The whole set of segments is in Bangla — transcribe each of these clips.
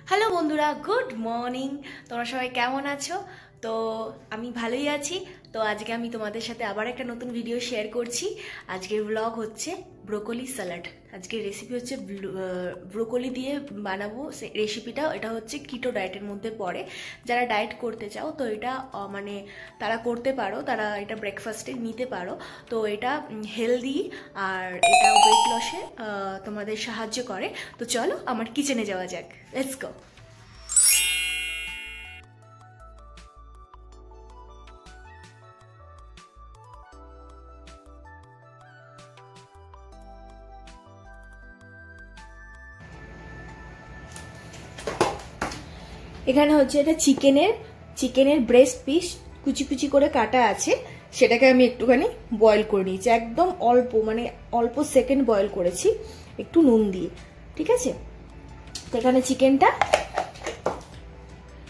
হ্যালো বন্ধুরা, গুড মর্নিং। তোমরা সবাই কেমন আছো? তো আমি ভালোই আছি। তো আজকে আমি তোমাদের সাথে আবার একটা নতুন ভিডিও শেয়ার করছি। আজকের ব্লগ হচ্ছে ব্রোকলি স্যালাড। আজকের রেসিপি হচ্ছে ব্রোকলি দিয়ে বানাবো রেসিপিটা। এটা হচ্ছে কিটো ডায়েটের মধ্যে পড়ে। যারা ডায়েট করতে চাও তো এটা মানে তারা করতে পারো, তারা এটা ব্রেকফাস্টে নিতে পারো। তো এটা হেলদি আর এটা ওয়েট লসে তোমাদের সাহায্য করে। তো চলো আমার কিচেনে যাওয়া যাক, লেটস গো। এখানে হচ্ছে এটা চিকেনের ব্রেস্ট পিস কুচি কুচি করে কাটা আছে, সেটাকে আমি একটুখানি বয়েল করে নিয়েছি। একদম অল্প সেকেন্ড বয়েল করেছি একটু নুন দিয়ে, ঠিক আছে। তো এখানে চিকেনটা,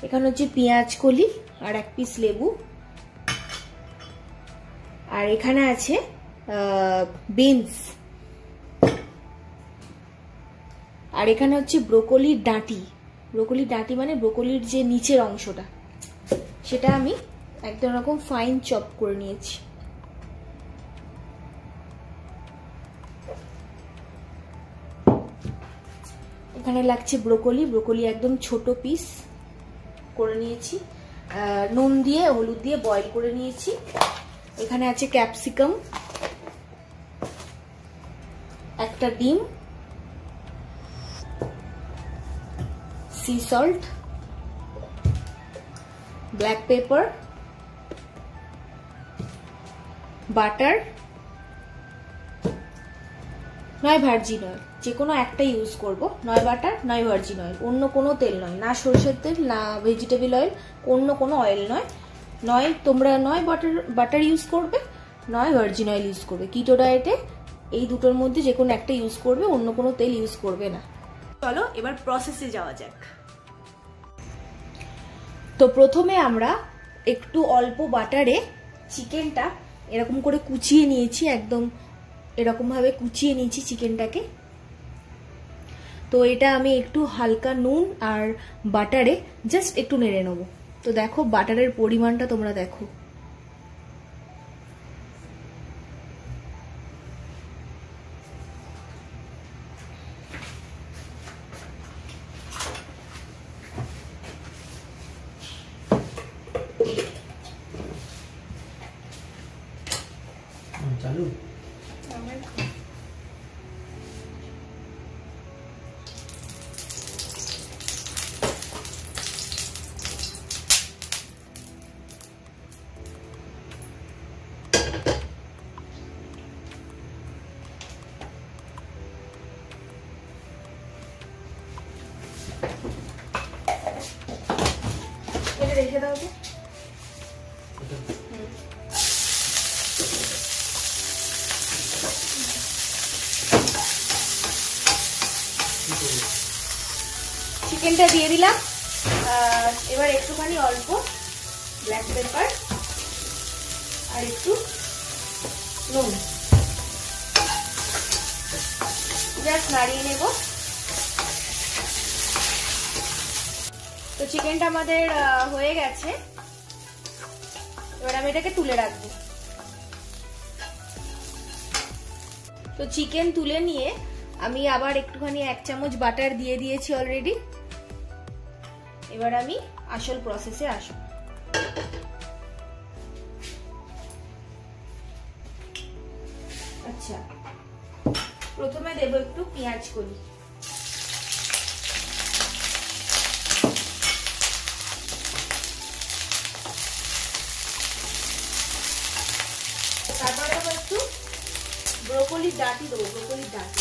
এখানে হচ্ছে পেঁয়াজ কলি আর এক পিস লেবু, আর এখানে আছে বিনস, আর এখানে হচ্ছে ব্রোকলির ডাঁটি মানে ব্রোকলির যে নিচের অংশটা, সেটা আমি একদম রকম ফাইন চপ করে নিয়েছি। এখানে লাগছে ব্রোকলি একদম ছোট পিস করে নিয়েছি, নুন দিয়ে হলুদ দিয়ে বয়েল করে নিয়েছি। এখানে আছে ক্যাপসিকাম, একটা ডিম, sea salt, black pepper, butter, নয় ভার্জিন অয়েল, যে কোনো একটা ইউজ করব, নয় বাটার নয় ভার্জিন অয়েল, অন্য কোনো তেল নয়, না সরষের তেল না ভেজিটেবল অয়েল, অন্য কোনো অয়েল নয় তোমরা নয় বাটার ইউজ করবে, নয় ভার্জিন অয়েল ইউজ করবে। কিটো ডায়েটে এই দুটোর মধ্যে যে কোনো একটা ইউজ করবে, অন্য কোনো তেল ইউজ করবে না। চলো এবার প্রসেসে যাওয়া যাক। তো প্রথমে আমরা একটু অল্প বাটারে চিকেনটা এরকম করে কুচিয়ে নিয়েছি, একদম এরকম ভাবে কুচিয়ে নিয়েছি চিকেনটাকে। তো এটা আমি একটু হালকা নুন আর বাটারে জাস্ট একটু নেড়ে নেবো। তো দেখো বাটারের পরিমাণটা তোমরা দেখো, চালু এটা রেখে দাও তো। চিকেনটা দিয়ে দিলাম, এবার একটুখানি অল্প ব্ল্যাক পেপার আর একটু নুন জাস্ট নাড়িয়ে নেব। তো চিকেনটা আমাদের হয়ে গেছে, এবার আমি এটাকে তুলে রাখবো। তো চিকেন তুলে নিয়ে আমি আবার একটুখানি 1 চামচ বাটার দিয়ে দিয়েছি অলরেডি। এবার আমি আসল প্রসেসে আসব। আচ্ছা, প্রথমে দেব একটু পেঁয়াজ কলি, তারপরে দেবো একটু ব্রোকলির ডাঁটি দেবো, ব্রোকলির ডাঁটি,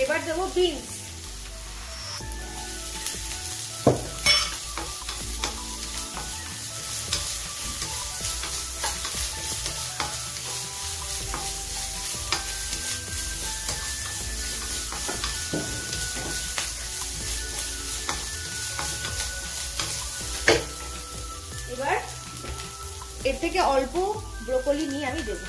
এবার দেবো বিনস, এর থেকে অল্প ব্রোকলি নিয়ে আমি দেবো।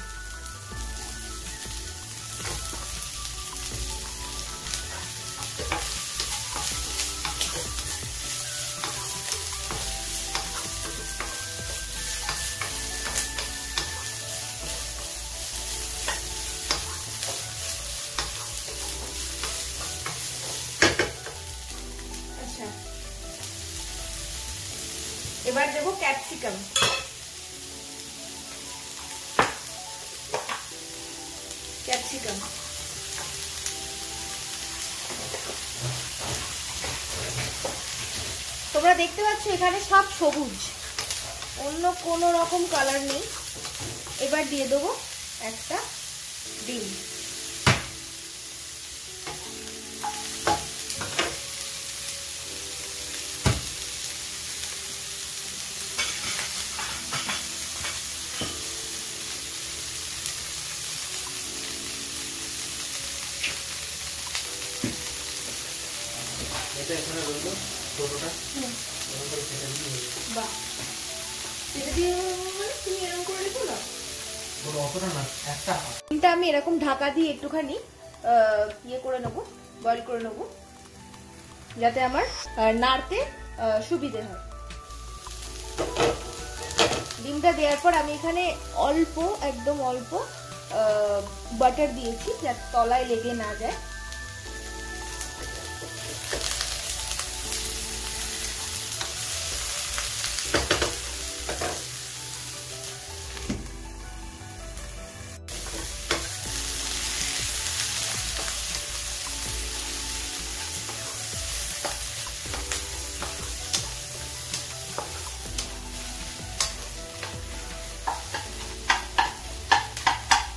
এবার দেবো ক্যাপসিকাম। ক্যাপসিকাম তোমরা দেখতে পাচ্ছ এখানে সব সবুজ, অন্য কোনো রকম কালার নেই। এবার দিয়ে দেবো একটা ডিম। ডিমটা আমি এরকম ঢাকা দিয়ে একটুখানি ইয়ে করে নেবো, বয়েল করে নেবো, যাতে আমার নাড়তে সুবিধে হয়। ডিমটা দেওয়ার পর আমি এখানে অল্প, একদম অল্প বাটার দিয়েছি যাতে তলায় লেগে না যায়।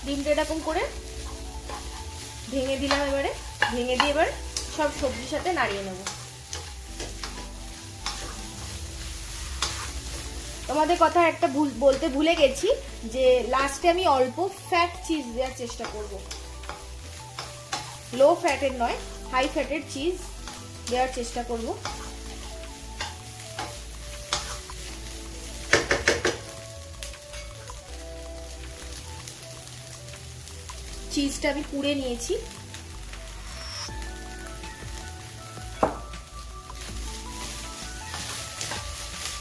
ডিমটা এরকম করে ভেঙে দিলাম। এবারে ভেঙে দিয়ে এবার সব সবজির সাথে নাড়িয়ে নেব। তোমাদের কথা একটা বলতে ভুলে গেছি যে লাস্টে আমি অল্প ফ্যাট চিজ দেওয়ার চেষ্টা করব। লো ফ্যাটের নয়, হাই ফ্যাটের চিজ দেওয়ার চেষ্টা করব। চিজটা আমি পুড়ে নিয়েছি।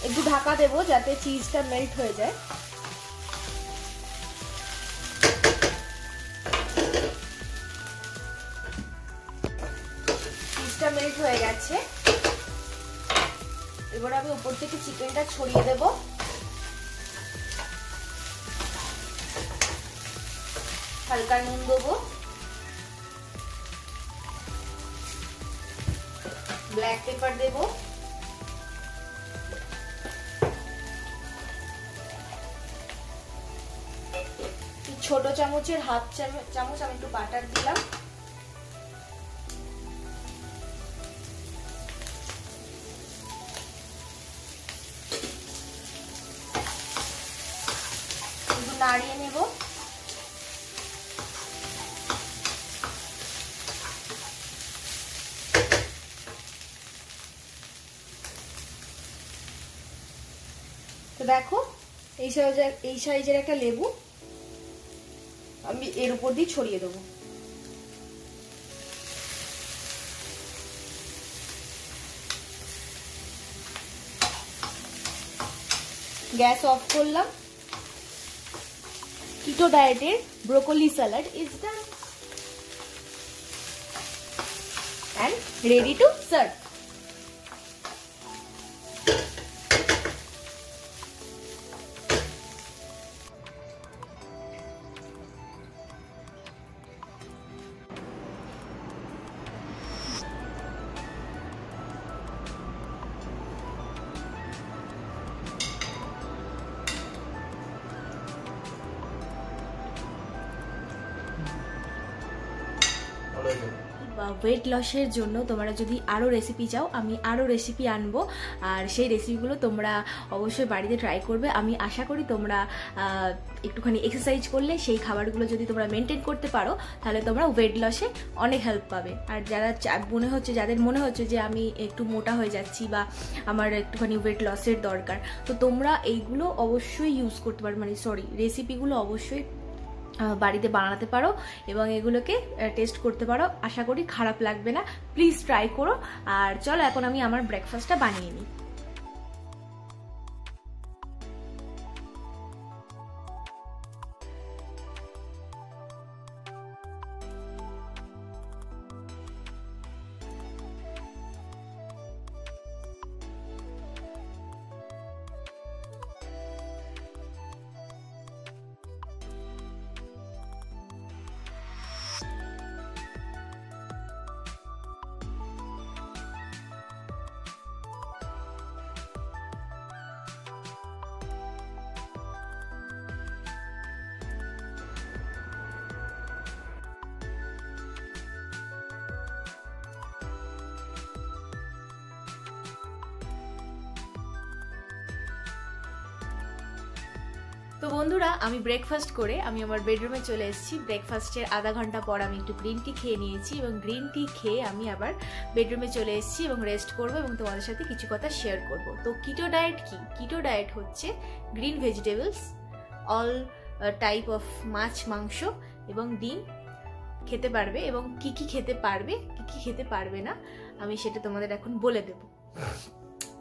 একটু ঢাকা দেবো যাতে চিজটা মেল্ট হয়ে যায়। চিজটা মেল্ট হয়ে গেছে। এবার আমি উপর থেকে চিকেনটা ছড়িয়ে দেবো। হালকা নুন দেবো, ব্ল্যাক পেপার দেবো, ছোট চামচের হাফ চামচ আমি একটু বাটার দিলাম। একটু নাড়িয়ে নেব। তো দেখো এই সাইজের একটা লেবু আমি এর উপর দিয়ে ছড়িয়ে দেবো। গ্যাস অফ করলাম। কিটো ডায়েটের broccoli salad is done and ready to serve. Weight লসের জন্য তোমরা যদি আরও রেসিপি চাও, আমি আরও রেসিপি আনবো, আর সেই রেসিপিগুলো তোমরা অবশ্যই বাড়িতে ট্রাই করবে। আমি আশা করি তোমরা একটুখানি এক্সারসাইজ করলে সেই খাবারগুলো যদি তোমরা মেনটেন করতে পারো তাহলে তোমরা ওয়েট লসে অনেক হেল্প পাবে। আর যাদের মনে হচ্ছে যে আমি একটু মোটা হয়ে যাচ্ছি বা আমার একটুখানি ওয়েট লসের দরকার, তো তোমরা এইগুলো অবশ্যই ইউজ করতে পারো, রেসিপিগুলো অবশ্যই বাড়িতে বানাতে পারো এবং এগুলোকে টেস্ট করতে পারো। আশা করি খারাপ লাগবে না, প্লিজ ট্রাই করো। আর চলো এখন আমি আমার ব্রেকফাস্টটা বানিয়ে নিই। তো বন্ধুরা, আমি ব্রেকফাস্ট করে আমি আমার বেডরুমে চলে এসেছি। ব্রেকফাস্টের আধা ঘন্টা পর আমি একটু গ্রিন টি খেয়ে নিয়েছি এবং গ্রিন টি খেয়ে আমি আবার বেডরুমে চলে এসেছি এবং রেস্ট করব এবং তোমাদের সাথে কিছু কথা শেয়ার করব। তো কিটো ডায়েট কি? কিটো ডায়েট হচ্ছে green vegetables, all type of মাছ, মাংস এবং ডিম খেতে পারবে, এবং কি কি খেতে পারবে কি কি খেতে পারবে না আমি সেটা তোমাদের এখন বলে দেব।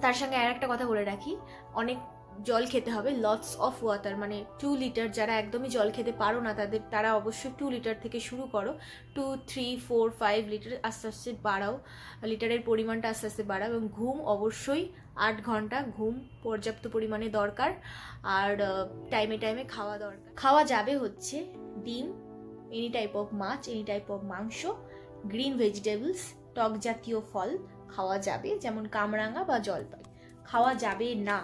তার সঙ্গে আর একটা কথা বলে রাখি, অনেক জল খেতে হবে, লটস অফ ওয়াটার, 2 লিটার। যারা একদমই জল খেতে পারো না তারা অবশ্যই 2 লিটার থেকে শুরু করো, 2, 3, 4, 5 লিটার আস্তে আস্তে বাড়াও, লিটারের পরিমাণটা আস্তে আস্তে বাড়াও। এবং ঘুম অবশ্যই 8 ঘন্টা ঘুম পর্যাপ্ত পরিমাণে দরকার। আর টাইমে টাইমে খাওয়া দরকার। খাওয়া যাবে হচ্ছে ডিম, এনি টাইপ অফ মাছ, এনি টাইপ অফ মাংস, গ্রিন ভেজিটেবলস, টক জাতীয় ফল খাওয়া যাবে, যেমন কামরাঙা বা জলপাই। খাওয়া যাবে না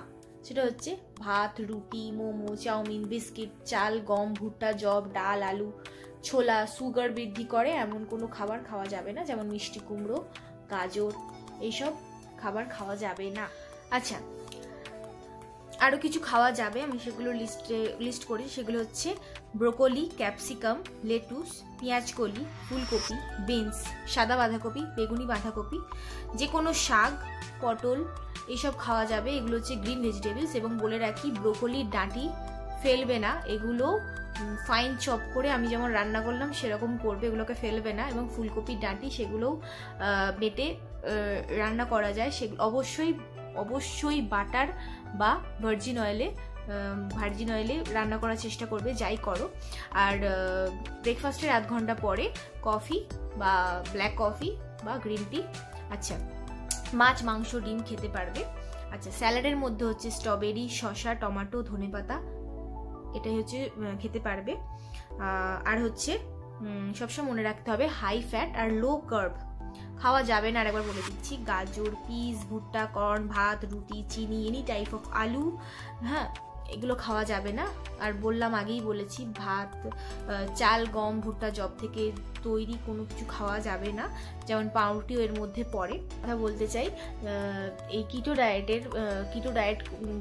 সেটা হচ্ছে ভাত, রুটি, মোমো, চাউমিন, বিস্কিট, চাল, গম, ভুট্টা, জব, ডাল, আলু, ছোলা, সুগার বৃদ্ধি করে এমন কোনো খাবার খাওয়া যাবে না, যেমন মিষ্টি কুমড়ো, গাজর, এইসব খাবার খাওয়া যাবে না। আচ্ছা, আরও কিছু খাওয়া যাবে, আমি সেগুলো লিস্ট করি। সেগুলো হচ্ছে ব্রোকলি, ক্যাপসিকাম, লেটুস, পেঁয়াজকলি, ফুলকপি, বিনস, সাদা বাঁধাকপি, বেগুনি বাঁধাকপি, যে কোনো শাক, পটল, এইসব খাওয়া যাবে। এগুলো হচ্ছে গ্রিন ভেজিটেবলস। এবং বলে রাখি, ব্রোকলির ডাঁটি ফেলবে না, এগুলো ফাইন চপ করে আমি যেমন রান্না করলাম সেরকম করবে, এগুলোকে ফেলবে না। এবং ফুলকপির ডাঁটি সেগুলোও বেটে রান্না করা যায়, সেগুলো অবশ্যই বাটার বা ভার্জিন অয়েলে রান্না করার চেষ্টা করবে, যাই করো। আর ব্রেকফাস্টের আধ ঘন্টা পরে কফি বা ব্ল্যাক কফি বা গ্রিন টি। আচ্ছা, মাছ, মাংস, ডিম খেতে পারবে। আচ্ছা, স্যালাডের মধ্যে হচ্ছে স্ট্রবেরি, শসা, টমেটো, ধনেপাতা, এটাই হচ্ছে খেতে পারবে। আর হচ্ছে সবসময় মনে রাখতে হবে হাই ফ্যাট আর লো কার্ব খাওয়া যাবে না। আর একবার বলে দিচ্ছি, গাজর, পিস, ভুট্টা, কর্ন, ভাত, রুটি, চিনি, এনি টাইপ অফ আলু, হ্যাঁ, এগুলো খাওয়া যাবে না। আর আগেই বলেছি, ভাত, চাল, গম, ভুট্টা, জব থেকে তৈরি কোনো কিছু খাওয়া যাবে না, যেমন পাউরুটিও এর মধ্যে পড়ে। কথা বলতে চাই, এই কিটো ডায়েট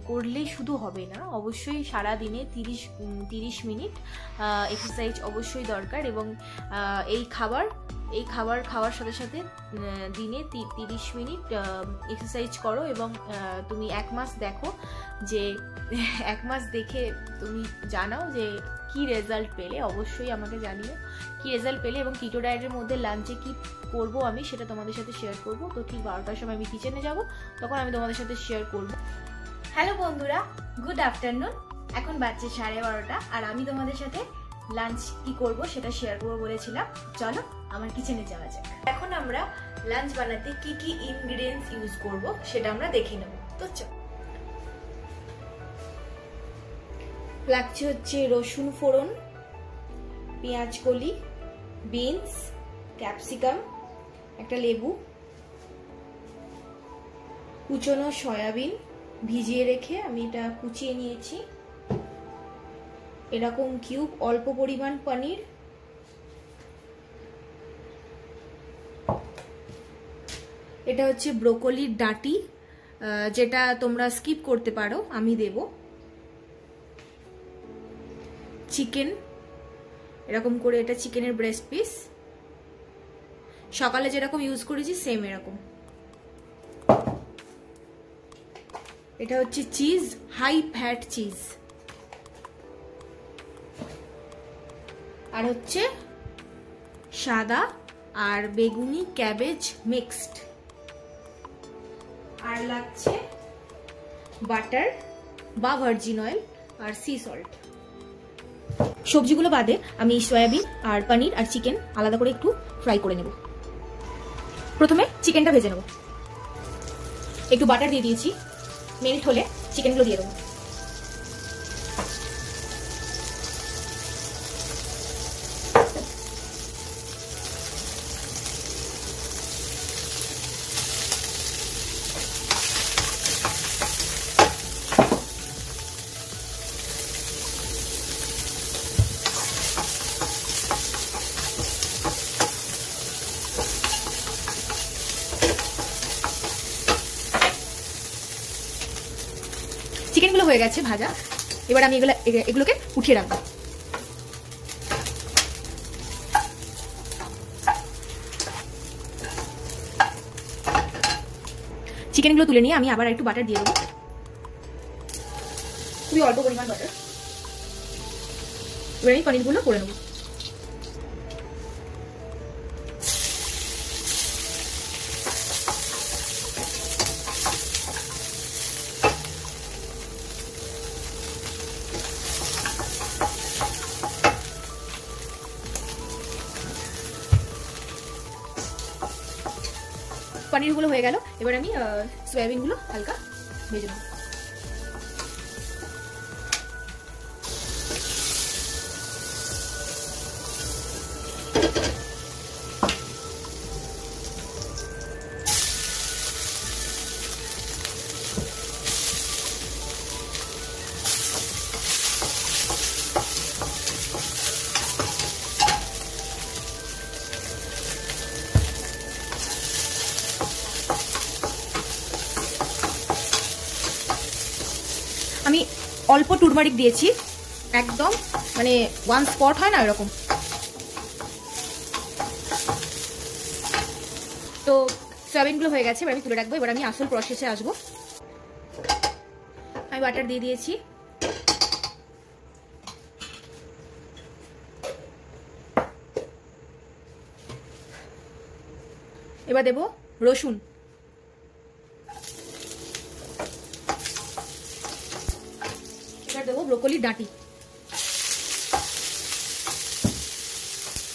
করলেই শুধু হবে না, অবশ্যই সারাদিনে 30 মিনিট এক্সারসাইজ অবশ্যই দরকার। এবং এই খাবার খাওয়ার সাথে সাথে দিনে 30 মিনিট এক্সারসাইজ করো। এবং তুমি 1 মাস দেখো, যে 1 মাস দেখে তুমি জানাও যে কি রেজাল্ট পেলে, অবশ্যই আমাকে জানিও কি রেজাল্ট পেলে। এবং কিটো ডায়েটের মধ্যে লাঞ্চে কি করব আমি সেটা তোমাদের সাথে শেয়ার করব। তো ঠিক 12টার সময় আমি কিচেনে যাব, তখন আমি তোমাদের সাথে শেয়ার করব। হ্যালো বন্ধুরা, গুড আফটারনুন। এখন বাজছে 12:30 আর আমি তোমাদের সাথে লাঞ্চ কি করব সেটা শেয়ার করবো বলেছিলাম। চলো আমার কিচেনে যাওয়া যাক। এখন আমরা লাঞ্চ বানাতে কি কি ইনগ্রেডিয়েন্টস ইউজ করব সেটা আমরা দেখে নেব। তো চলো, লাগছে হচ্ছে রসুন ফোড়ন, পেঁয়াজ কলি, বিনস, ক্যাপসিকাম, একটা লেবু, কুচনো সয়াবিন ভিজিয়ে রেখে আমি এটা কুচিয়ে নিয়েছি, এরকম কিউব, অল্প পরিমাণ পনির, এটা হচ্ছে ব্রোকলির ডাঁটি, যেটা তোমরা স্কিপ করতে পারো, আমি দেব। চিকেন, এরকম করে এটা চিকেনের ব্রেস্ট পিস, সকালে যেরকম ইউজ করেছি সেম এরকম। এটা হচ্ছে চিজ, হাই ফ্যাট চিজ। আর হচ্ছে সাদা আর বেগুনি ক্যাবেজ মিক্সড। আর লাগছে বাটার বা ভার্জিন অয়েল আর সি সল্ট। সবজিগুলো বাদে আমি সয়াবিন আর পনির আর চিকেন আলাদা করে একটু ফ্রাই করে নেব। প্রথমে চিকেনটা ভেজে নেব। একটু বাটার দিয়ে দিয়েছি, মেল্ট হলে চিকেনগুলো দিয়ে দেবো। চিকেনগুলো হয়ে গেছে ভাজা, এবার আমি এগুলোকে উঠিয়ে রাখবো। চিকেনগুলো তুলে নিয়ে আমি আবার একটু বাটার দিয়ে দেবো, খুবই অল্প পরিমাণ বাটার। এবার আমি পনিরগুলো করে নেবো। পনিরগুলো হয়ে গেল, এবার আমি সয়াবিনগুলো হালকা ভেজে নেব। আমি অল্প টুরমারিক দিয়েছি, একদম মানে ওয়ান স্পট হয় না এরকম। তো সয়াবিনগুলো হয়ে গেছে, এবার আমি তুলে রাখবো। এবার আমি আসল প্রসেসে আসবো। আমি বাটার দিয়ে দিয়েছি, এবার দেবো রসুন, এবার দেবো ব্রোকলির ডাঁটি,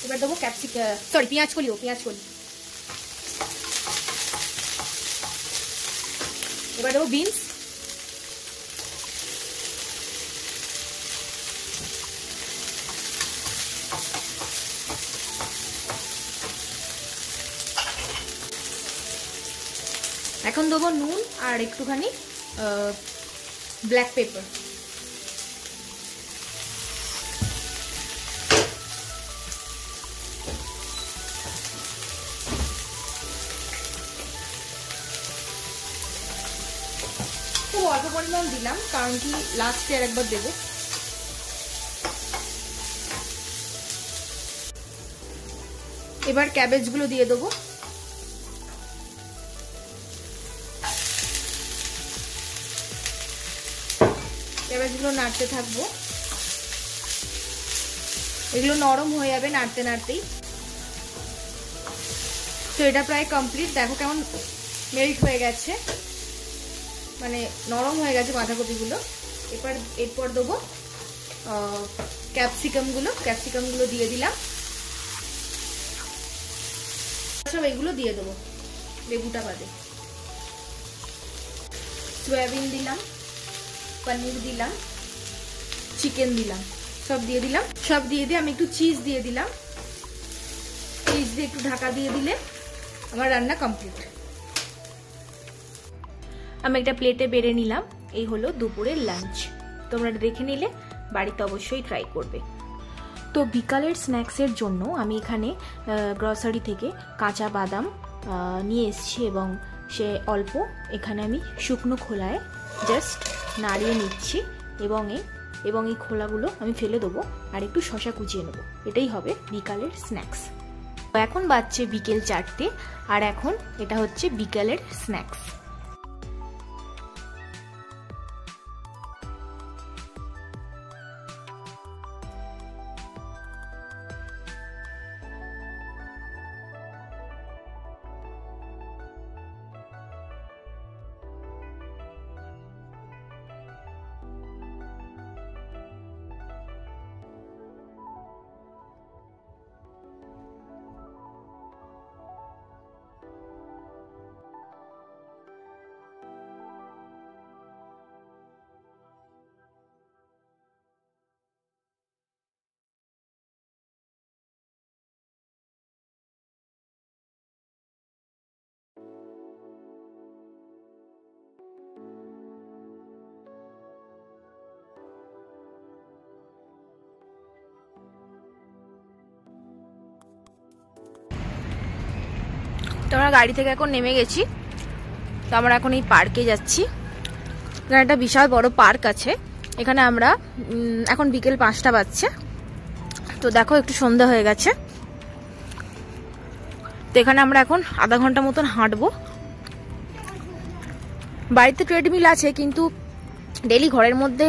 এবার দেবো পেঁয়াজ কলি, এবার দেবো বিনস, এখন দেবো নুন আর একটুখানি ব্ল্যাক পেপার। খুব অল্প পরিমাণ দিলাম, কারণ কি লাস্টে আর একবার দেবো। এবার ক্যাবেজগুলো দিয়ে দেবো। ক্যাবেজগুলো নাড়তে থাকবো, এগুলো নরম হয়ে যাবে নাড়তে নাড়তেই। তো এটা প্রায় কমপ্লিট, দেখো কেমন মেল্ট হয়ে গেছে, মানে নরম হয়ে গেছে বাঁধাকপিগুলো। এরপর দেবো ক্যাপসিকামগুলো দিয়ে দিলাম, সব এগুলো দিয়ে দেবো লেবুটা বাদে। সয়াবিন দিলাম, পনির দিলাম, চিকেন দিলাম, সব দিয়ে দিলাম। সব দিয়ে দিয়ে আমি একটু চিজ দিয়ে দিলাম, চিজ দিয়ে একটু ঢাকা দিয়ে দিলে আমার রান্না কমপ্লিট। আমি একটা প্লেটে বেড়ে নিলাম। এই হলো দুপুরের লাঞ্চ। তোমরা দেখে নিলে বাড়িতে অবশ্যই ট্রাই করবে। তো বিকালের স্ন্যাক্সের জন্য আমি এখানে গ্রসারি থেকে কাঁচা বাদাম, নিয়ে এসেছি এবং সে অল্প এখানে আমি শুকনো খোলায় জাস্ট নাড়িয়ে নিচ্ছি এবং এই খোলাগুলো আমি ফেলে দেবো আর একটু শসা কুচিয়ে নেবো। এটাই হবে বিকালের স্ন্যাক্স। এখন বাজছে বিকেল 4টে আর এখন এটা হচ্ছে বিকালের স্ন্যাক্স। তো আমরা গাড়ি থেকে এখন নেমে গেছি। তো আমরা এখন এই পার্কে যাচ্ছি। এখানে একটা বিশাল বড় পার্ক আছে। এখানে আমরা এখন বিকেল 5টা বাজছে। তো দেখো একটু সন্ধ্যা হয়ে গেছে। তো এখানে আমরা এখন আধা ঘন্টা মতন হাঁটবো। বাড়িতে ট্রেডমিল আছে কিন্তু ডেলি ঘরের মধ্যে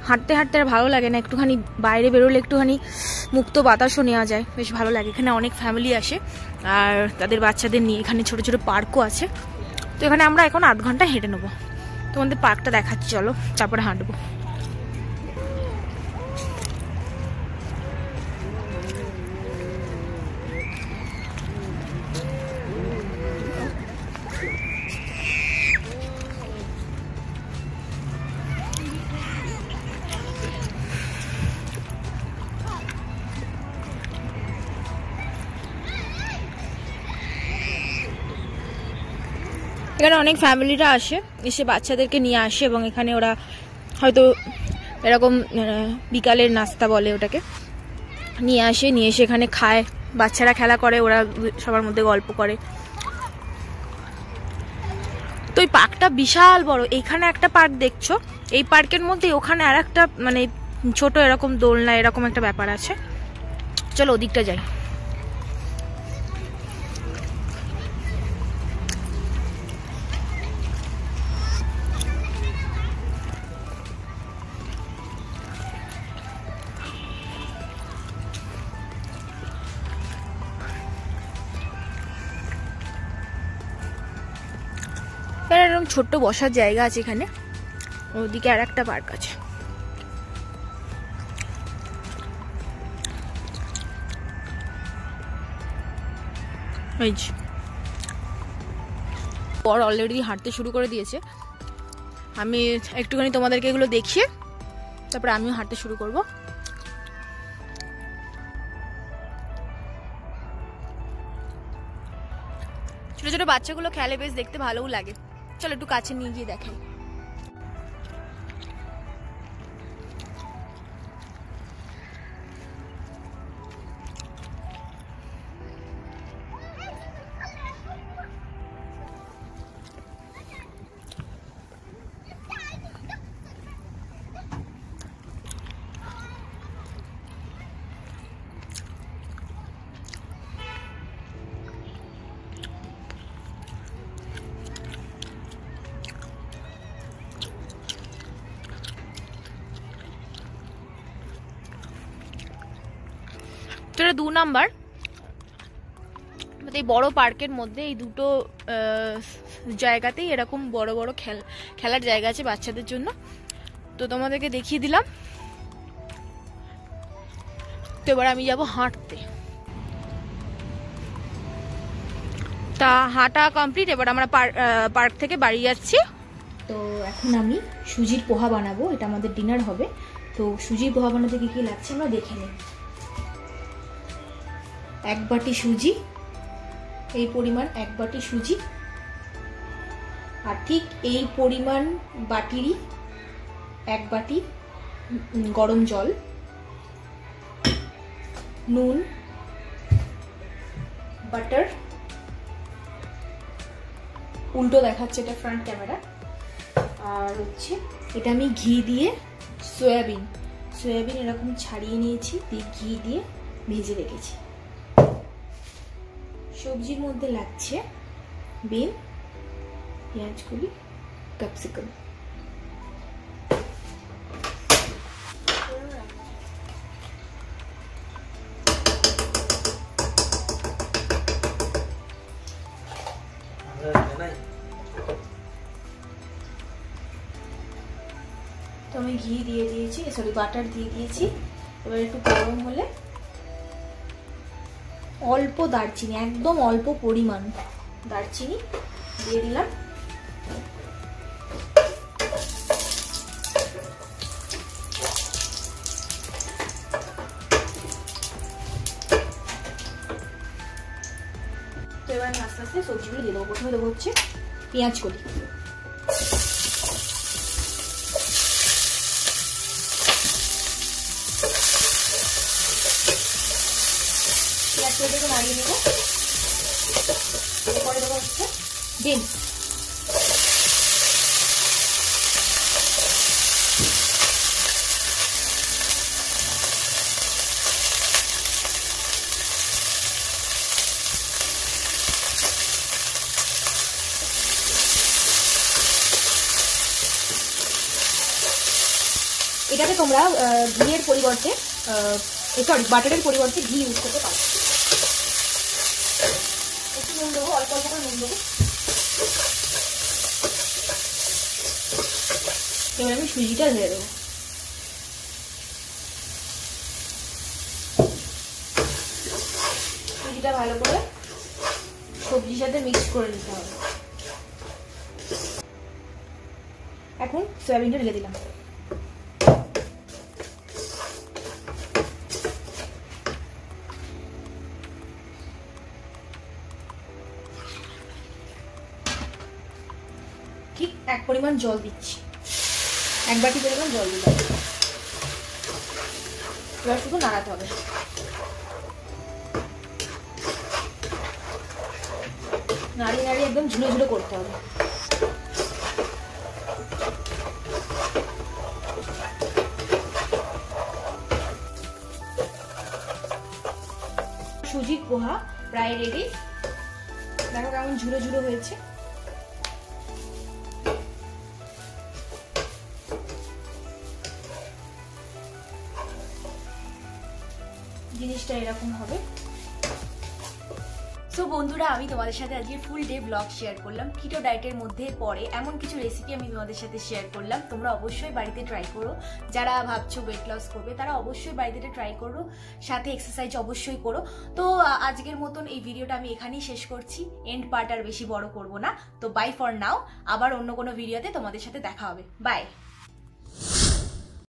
হাঁটতে হাঁটতে আর ভালো লাগে না। একটুখানি বাইরে বেরোলে একটুখানি মুক্ত বাতাসও নেওয়া যায়, বেশ ভালো লাগে। এখানে অনেক ফ্যামিলি আসে আর তাদের বাচ্চাদের নিয়ে। এখানে ছোট ছোট পার্কও আছে। তো এখানে আমরা এখন আধ ঘন্টা হেঁটে নেবো। তোমাদের পার্কটা দেখাচ্ছি, চলো তারপরে হাঁটবো। এখানে অনেক ফ্যামিলিরা আসে, এসে বাচ্চাদেরকে নিয়ে আসে এবং এখানে ওরা হয়তো এরকম বিকালের নাস্তা বলে ওটাকে, নিয়ে আসে, নিয়ে এসে এখানে খায়। বাচ্চারা খেলা করে, ওরা সবার মধ্যে গল্প করে। তো এই পার্কটা বিশাল বড়। এখানে একটা পার্ক দেখছো, এই পার্কের মধ্যে ওখানে আর একটা মানে ছোট এরকম দোলনা এরকম একটা ব্যাপার আছে। চলো ওদিকটা যাই। এরকম ছোট্ট বসার জায়গা আছে এখানে। ওদিকে আর একটা পার্ক আছে। পর অলরেডি হাঁটতে শুরু করে দিয়েছে। আমি একটুখানি তোমাদেরকে এগুলো দেখিয়ে তারপরে আমিও হাঁটতে শুরু করব। ছোট ছোট বাচ্চাগুলো খেলে, বেশ দেখতে ভালোও লাগে। চলো একটু কাছে নিয়ে গিয়ে দেখাই। এটা 2 নাম্বার। এই বড় পার্কের মধ্যে এই দুটো জায়গাতেই এরকম বড় বড় খেলার জায়গা আছে বাচ্চাদের জন্য। তো তোমাদেরকে দেখিয়ে দিলাম। তো এবার আমি যাব হাঁটতে। তা হাঁটা কমপ্লিট। এবার আমরা পার্ক থেকে বাড়ি যাচ্ছি। তো এখন আমি সুজির পোহা বানাবো, এটা আমাদের ডিনার হবে। তো সুজির পোহা বানাতে কি কি লাগছে আমরা দেখে নিই। 1 বাটি সুজি, এই পরিমাণ 1 বাটি সুজি, আর ঠিক এই পরিমাণ বাটিরই 1 বাটি গরম জল, নুন, বাটার, উল্টো দেখাচ্ছে, এটা ফ্রন্ট ক্যামেরা। আর হচ্ছে এটা আমি ঘি দিয়ে সয়াবিন এরকম ছাড়িয়ে নিয়েছি, দিয়ে ঘি দিয়ে ভেজে রেখেছি। সবজির মধ্যে লাগছে বিন, পেঁয়াজকলি, ক্যাপসিকাম। তো আমি ঘি দিয়ে দিয়েছি, সরি বাটার দিয়ে দিয়েছি। এবার একটু গরম হলে অল্প দারচিনি, একদম অল্প পরিমাণ দারচিনি দিয়ে দিলাম। তো এবার আস্তে আস্তে সবজিগুলো দিয়ে দেবো। প্রথমে দেবো হচ্ছে পেঁয়াজ কলি, পেঁয়াজটাকে নাড়িয়ে নেবো। এরপরে দেবো হচ্ছে ডিম, এটাকে তোমরা ঘিয়ের পরিবর্তে সরি বাটারের পরিবর্তে ঘি ইউজ করতে পারো। একটু নুন দেবো, অল্প অল্প করে নুন দেবো। এবার আমি সুজিটা ঢেলে দেবো। সুজিটা ভালো করে সবজির সাথে মিক্স করে নিতে হবে। এখন সয়াবিনটা ঢেলে দিলাম। ঠিক এক পরিমাণ জল দিচ্ছি, 1 বাটি পরিমাণ জল দিলাম। এবার শুধু নাড়াতে হবে। নাড়িয়ে নাড়িয়ে একদম ঝুলো ঝুলো করতে হবে। সুজির পোহা প্রায় রেডি। দেখো কেমন ঝুলো ঝুলো হয়েছে। জিনিসটা এরকম হবে। সো বন্ধুরা, আমি তোমাদের সাথে আজকে ফুল ডে ব্লগ শেয়ার করলাম। কিটো ডায়েটের মধ্যে পড়ে এমন কিছু রেসিপি আমি তোমাদের সাথে শেয়ার করলাম। তোমরা অবশ্যই বাড়িতে ট্রাই করো। যারা ভাবছো ওয়েট লস করবে তারা অবশ্যই বাড়িতে ট্রাই করো, সাথে এক্সারসাইজ অবশ্যই করো। তো আজকের মতন এই ভিডিওটা আমি এখানেই শেষ করছি। এন্ড পার্ট আর বেশি বড় করব না। তো বাই ফর নাও। আবার অন্য কোনো ভিডিওতে তোমাদের সাথে দেখা হবে। বাই।